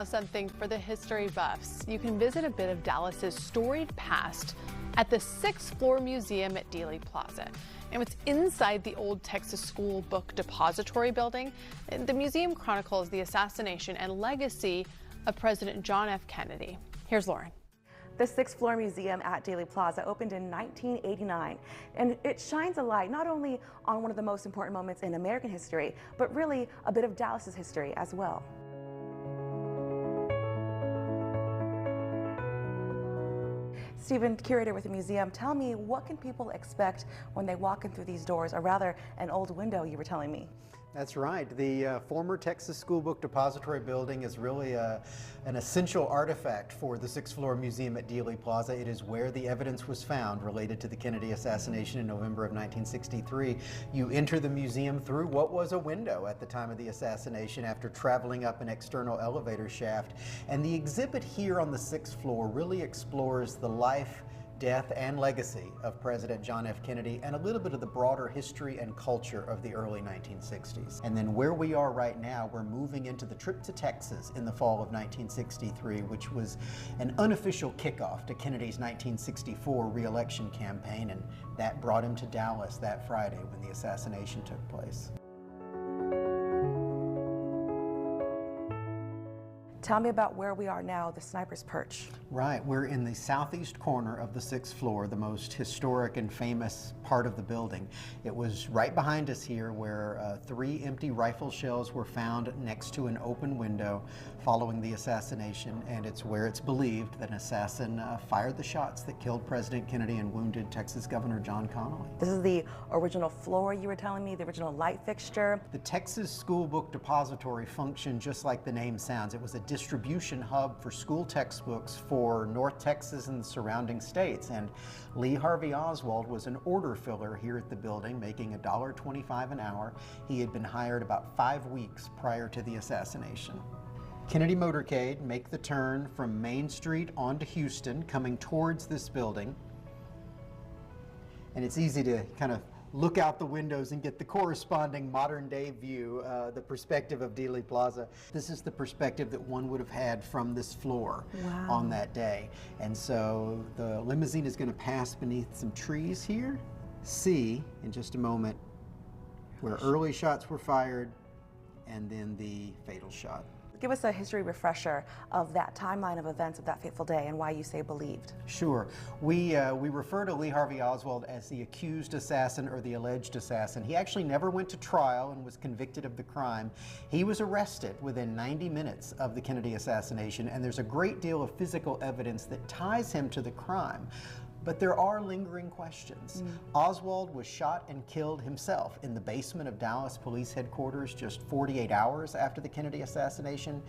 Something for the history buffs. You can visit a bit of Dallas's storied past at the sixth floor museum at Dealey Plaza. And it's inside the old Texas School Book Depository building. The museum chronicles the assassination and legacy of President John F. Kennedy. Here's Lauren. The sixth floor museum at Dealey Plaza opened in 1989, and it shines a light not only on one of the most important moments in American history, but really a bit of Dallas's history as well. Stephen, curator with the museum, tell me, what can people expect when they walk in through these doors, or rather an old window you were telling me? That's right. The former Texas School Book Depository building is really an essential artifact for the sixth floor museum at Dealey Plaza. It is where the evidence was found related to the Kennedy assassination in November of 1963. You enter the museum through what was a window at the time of the assassination after traveling up an external elevator shaft. And the exhibit here on the sixth floor really explores the life, death, and legacy of President John F. Kennedy and a little bit of the broader history and culture of the early 1960s. And then where we are right now, we're moving into the trip to Texas in the fall of 1963, which was an unofficial kickoff to Kennedy's 1964 re-election campaign, and that brought him to Dallas that Friday when the assassination took place. Tell me about where we are now, the Sniper's Perch. Right, we're in the southeast corner of the sixth floor, the most historic and famous part of the building. It was right behind us here where 3 empty rifle shells were found next to an open window following the assassination, and it's where it's believed that an assassin fired the shots that killed President Kennedy and wounded Texas Governor John Connally. This is the original floor you were telling me, the original light fixture. The Texas School Book Depository functioned just like the name sounds. It was a distribution hub for school textbooks for North Texas and the surrounding states, and Lee Harvey Oswald was an order filler here at the building, making $1.25 an hour. He had been hired about 5 weeks prior to the assassination. Kennedy Motorcade make the turn from Main Street onto Houston, coming towards this building, and it's easy to kind of look out the windows and get the corresponding modern day view, the perspective of Dealey Plaza. This is the perspective that one would have had from this floor on that day. And so the limousine is going to pass beneath some trees here. See in just a moment where early shots were fired and then the fatal shot. Give us a history refresher of that timeline of events of that fateful day and why you say believed. Sure. We refer to Lee Harvey Oswald as the accused assassin or the alleged assassin. He actually never went to trial and was convicted of the crime. He was arrested within 90 minutes of the Kennedy assassination, and there's a great deal of physical evidence that ties him to the crime. But there are lingering questions. Oswald was shot and killed himself in the basement of Dallas Police Headquarters just 48 hours after the Kennedy assassination,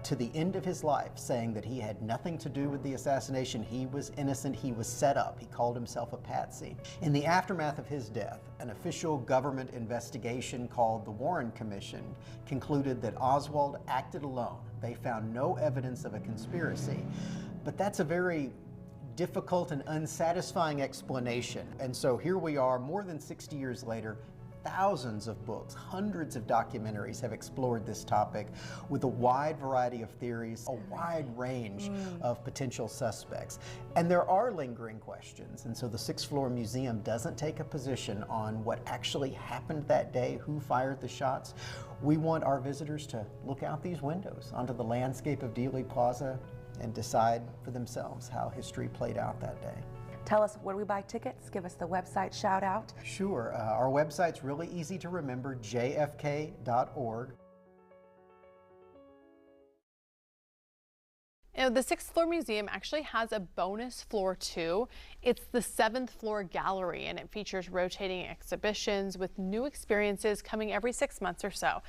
to the end of his life, saying that he had nothing to do with the assassination. He was innocent. He was set up. He called himself a patsy. In the aftermath of his death, an official government investigation called the Warren Commission concluded that Oswald acted alone. They found no evidence of a conspiracy. But that's a very difficult and unsatisfying explanation. And so here we are, more than 60 years later, thousands of books, hundreds of documentaries have explored this topic with a wide variety of theories, a wide range of potential suspects. And there are lingering questions. And so the sixth floor museum doesn't take a position on what actually happened that day, who fired the shots. We want our visitors to look out these windows onto the landscape of Dealey Plaza and decide for themselves how history played out that day. Tell us, where do we buy tickets? Give us the website shout out. Sure. Our website's really easy to remember, jfk.org. You know, the sixth floor museum actually has a bonus floor too. It's the 7th floor gallery, and it features rotating exhibitions with new experiences coming every 6 months or so.